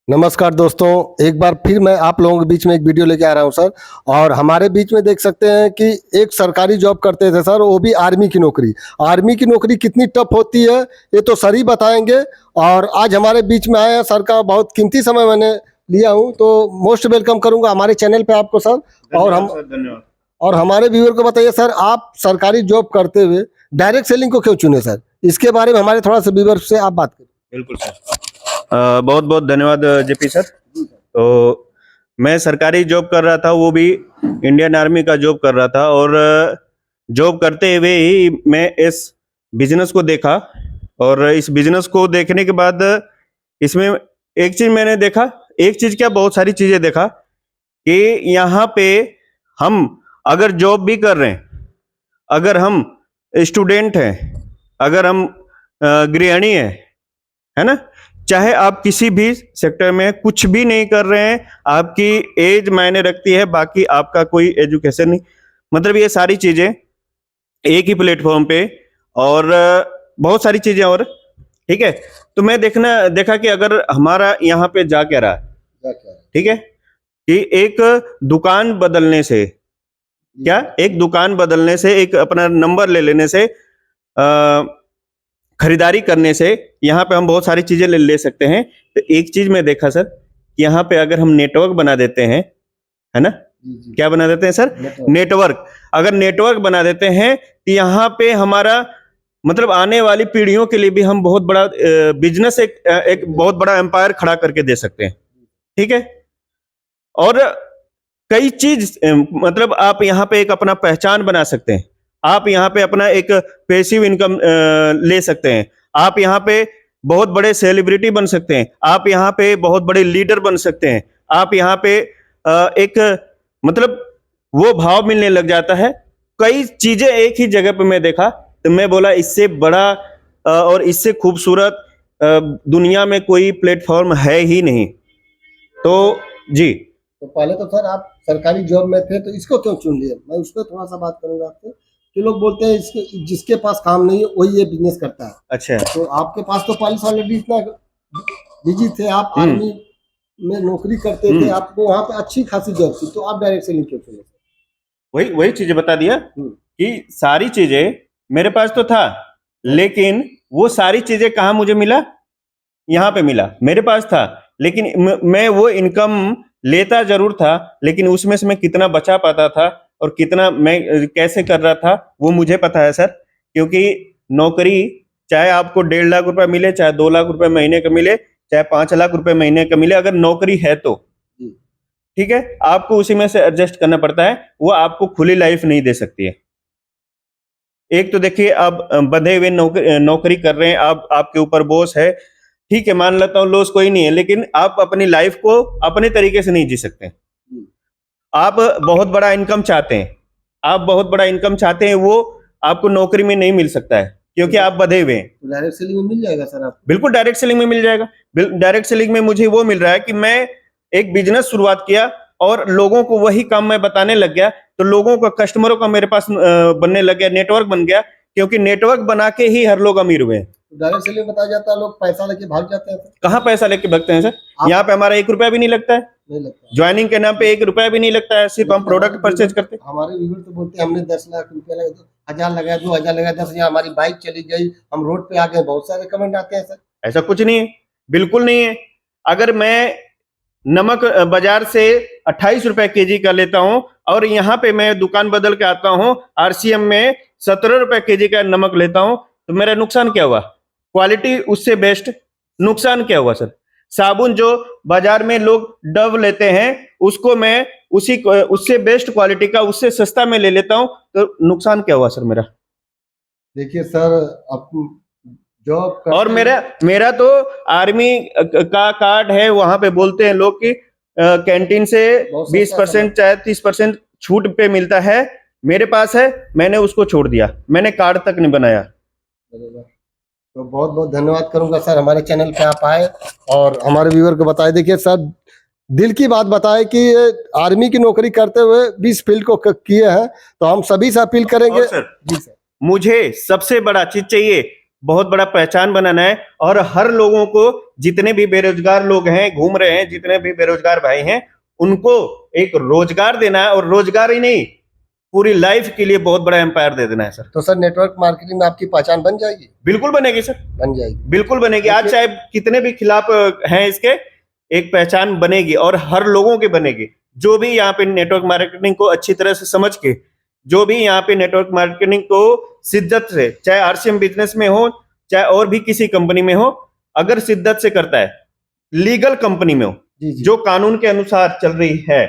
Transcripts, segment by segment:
नमस्कार दोस्तों, एक बार फिर मैं आप लोगों के बीच में एक वीडियो लेके आ रहा हूं सर। और हमारे बीच में देख सकते हैं कि एक सरकारी जॉब करते थे सर, वो भी आर्मी की नौकरी। आर्मी की नौकरी कितनी टफ होती है ये तो सर ही बताएंगे। और आज हमारे बीच में आए हैं सर, का बहुत कीमती समय मैंने लिया हूँ, तो मोस्ट वेलकम करूँगा हमारे चैनल पे आपको सर। धन्यवाद। और हमारे व्यूअर को बताइए सर, आप सरकारी जॉब करते हुए डायरेक्ट सेलिंग को क्यों चुने सर? इसके बारे में हमारे थोड़ा सा व्यूअर से आप बात करें। बिल्कुल सर, बहुत बहुत धन्यवाद जेपी सर। तो मैं सरकारी जॉब कर रहा था, वो भी इंडियन आर्मी का जॉब कर रहा था। और जॉब करते हुए ही मैं इस बिजनेस को देखा। और इस बिजनेस को देखने के बाद इसमें एक चीज मैंने देखा, एक चीज क्या बहुत सारी चीजें देखा कि यहाँ पे हम अगर जॉब भी कर रहे हैं, अगर हम स्टूडेंट हैं, अगर हम गृहिणी है ना, चाहे आप किसी भी सेक्टर में कुछ भी नहीं कर रहे हैं, आपकी एज मायने रखती है, बाकी आपका कोई एजुकेशन नहीं, मतलब ये सारी चीजें एक ही प्लेटफॉर्म पे और बहुत सारी चीजें और ठीक है। तो मैं देखा कि अगर हमारा यहाँ पे जा क्या रहा है, ठीक है, कि एक दुकान बदलने से, क्या एक दुकान बदलने से, एक अपना नंबर ले लेने से, खरीदारी करने से यहाँ पे हम बहुत सारी चीजें ले सकते हैं। तो एक चीज मैं देखा सर कि यहाँ पे अगर हम नेटवर्क बना देते हैं, है ना, क्या बना देते हैं सर? नेटवर्क। अगर नेटवर्क बना देते हैं तो यहाँ पे हमारा मतलब आने वाली पीढ़ियों के लिए भी हम बहुत बड़ा बिजनेस, एक बहुत बड़ा एम्पायर खड़ा करके दे सकते हैं, ठीक है। और कई चीज मतलब आप यहाँ पे एक अपना पहचान बना सकते हैं, आप यहाँ पे अपना एक पैसिव इनकम ले सकते हैं, आप यहाँ पे बहुत बड़े सेलिब्रिटी बन सकते हैं, आप यहाँ पे बहुत बड़े लीडर बन सकते हैं, आप यहाँ पे एक मतलब वो भाव मिलने लग जाता है। कई चीजें एक ही जगह पे मैं देखा, तो मैं बोला इससे बड़ा और इससे खूबसूरत दुनिया में कोई प्लेटफॉर्म है ही नहीं। तो जी, तो पहले तो सर आप सरकारी जॉब में थे, तो इसको क्यों चुन लिया? मैं उस पर थोड़ा सा बात करूंगा आपसे कि लोग बोलते हैं इसके जिसके पास काम नहीं है वही ये बिजनेस करता है। अच्छा, तो आपके पास तो पहले से ऑलरेडी इतना बिजी थे, आप आर्मी में नौकरी करते थे, आपको वहाँ पे अच्छी खासी जॉब थी, तो आप डायरेक्ट सेलिंग क्यों चुने? वही चीजें बता दिया कि सारी चीजें मेरे पास तो था, लेकिन वो सारी चीजें कहाँ मुझे मिला? यहाँ पे मिला, मेरे पास था, लेकिन मैं वो इनकम लेता जरूर था, लेकिन उसमें से मैं कितना बचा पाता था और कितना मैं कैसे कर रहा था वो मुझे पता है सर। क्योंकि नौकरी चाहे आपको 1.5 लाख रुपए मिले, चाहे 2 लाख रुपए महीने का मिले, चाहे 5 लाख रुपए महीने का मिले, अगर नौकरी है तो ठीक है, आपको उसी में से एडजस्ट करना पड़ता है। वो आपको खुली लाइफ नहीं दे सकती है। एक तो देखिए, आप बंधे हुए नौकरी कर रहे हैं, आपके ऊपर बॉस है, ठीक है, मान लेता हूं लॉस कोई नहीं है, लेकिन आप अपनी लाइफ को अपने तरीके से नहीं जी सकते। आप बहुत बड़ा इनकम चाहते हैं, आप बहुत बड़ा इनकम चाहते हैं, वो आपको नौकरी में नहीं मिल सकता है क्योंकि आप बंधे हुए हैं। तो डायरेक्ट सेलिंग में मिल जाएगा सर आपको? बिल्कुल डायरेक्ट सेलिंग में मिल जाएगा। डायरेक्ट सेलिंग में मुझे वो मिल रहा है कि मैं एक बिजनेस शुरुआत किया और लोगों को वही काम मैं बताने लग गया, तो लोगों का, कस्टमरों का मेरे पास बनने लग गया, नेटवर्क बन गया, क्योंकि नेटवर्क बना के ही हर लोग अमीर हुए। डायरेक्ट सेलिंग बताया जाता है, लोग पैसा लेके भाग जाते हैं। कहाँ पैसा लेके भागते हैं सर? यहाँ पे हमारा 1 रुपया भी नहीं लगता है, नहीं लगता। ज्वाइनिंग के नाम पे 1 रुपया भी नहीं लगता है, सिर्फ हम प्रोडक्ट परचेज करते हैं। हमारे व्यूअर तो बोलते हैं हमने 10 लाख रुपया लगा, 1000 लगाया, 2000 लगाया, 10,000, हमारी बाइक चली गई, हम रोड पे आ गए। बहुत सारे कमेंट आते हैं सर। ऐसा कुछ नहीं है, बिल्कुल नहीं है। अगर मैं नमक बाजार से 28 रुपए केजी का लेता हूं और यहाँ पे मैं दुकान बदल के आता हूं, आरसीएम में 17 रुपए केजी का नमक लेता हूं, तो मेरा नुकसान क्या हुआ? क्वालिटी उससे बेस्ट, नुकसान क्या हुआ सर? साबुन जो बाजार में लोग डव लेते हैं, उसको मैं उससे बेस्ट क्वालिटी का, उससे सस्ता में ले लेता हूं, तो नुकसान क्या हुआ सर मेरा? देखिए सर, अब जॉब और मेरा तो आर्मी का कार्ड है, वहां पे बोलते हैं लोग कि कैंटीन से 20% चाहे 30% छूट पे मिलता है, मेरे पास है, मैंने उसको छोड़ दिया, मैंने कार्ड तक नहीं बनाया। तो बहुत बहुत धन्यवाद करूंगा सर, हमारे चैनल पे आप आए और हमारे व्यूअर को बताए। देखिए सर, दिल की बात बताए कि आर्मी की नौकरी करते हुए 20 फील्ड को किए हैं, तो हम सभी से अपील करेंगे। सर, जी सर, मुझे सबसे बड़ा चीज चाहिए बहुत बड़ा पहचान बनाना है और हर लोगों को, जितने भी बेरोजगार लोग हैं घूम रहे हैं, जितने भी बेरोजगार भाई हैं, उनको एक रोजगार देना है, और रोजगार ही नहीं, पूरी लाइफ के लिए बहुत बड़ा एम्पायर दे देना है सर। तो सर नेटवर्क मार्केटिंग में आपकी पहचान बन जाएगी? बिल्कुल बनेगी सर, बन जाएगी। बिल्कुल बनेगी। आज चाहे कितने भी खिलाफ हैं इसके, एक पहचान बनेगी और हर लोगों की बनेगी। जो भी यहाँ पे नेटवर्क मार्केटिंग को अच्छी तरह से समझ के, जो भी यहाँ पे नेटवर्क मार्केटिंग को शिद्दत से, चाहे आरसीएम बिजनेस में हो, चाहे और भी किसी कंपनी में हो, अगर शिद्दत से करता है, लीगल कंपनी में हो, जी जी। जो कानून के अनुसार चल रही है,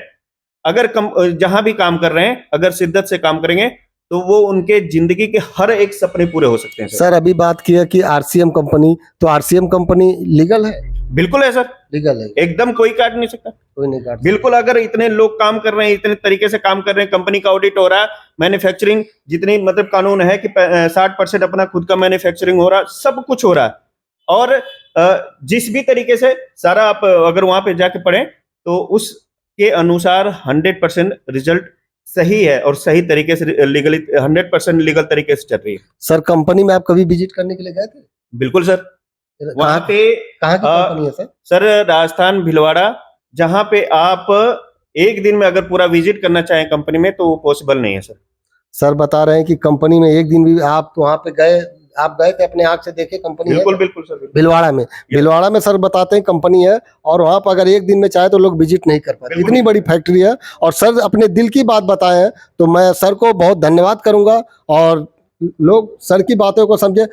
अगर जहां भी काम कर रहे हैं, अगर शिद्दत से काम करेंगे तो वो उनके जिंदगी के हर एक सपने पूरे हो सकते हैं सर अभी बात किया कि आरसीएम कंपनी, तो आरसीएम कंपनी लीगल है? बिल्कुल है सर, लीगल है, एकदम कोई काट नहीं सकता। कोई नहीं काट बिल्कुल, अगर इतने लोग काम कर रहे हैं, इतने तरीके से काम कर रहे हैं, कंपनी का ऑडिट हो रहा है, मैन्युफैक्चरिंग जितनी मतलब कानून है कि 60% अपना खुद का मैन्युफैक्चरिंग हो रहा है, सब कुछ हो रहा है। और जिस भी तरीके से सारा आप अगर वहां पे जाके पढ़ें तो उसके अनुसार 100% रिजल्ट सही है और सही तरीके से लीगली 100% लीगल तरीके से चल रही है। सर कंपनी में आप कभी विजिट करने के लिए गए थे? बिल्कुल सर, वहां पे कहाँ की कंपनी है सर? सर राजस्थान भिलवाड़ा, जहां पे आप एक दिन में अगर पूरा विजिट करना चाहें कंपनी में तो वो पॉसिबल नहीं है सर। सर बता रहे हैं कि कंपनी में एक दिन भी आप वहां पे गए, आप गए थे, अपने आंख से देखे कंपनी है? बिल्कुल बिल्कुल सर, बिल्कुल। भिलवाड़ा में, भिलवाड़ा में सर बताते हैं कंपनी है, और वहां पर अगर एक दिन में चाहे तो लोग विजिट नहीं कर पाते, बिल्कुल। इतनी बड़ी फैक्ट्री है। और सर अपने दिल की बात बताए हैं, तो मैं सर को बहुत धन्यवाद करूंगा, और लोग सर की बातों को समझे।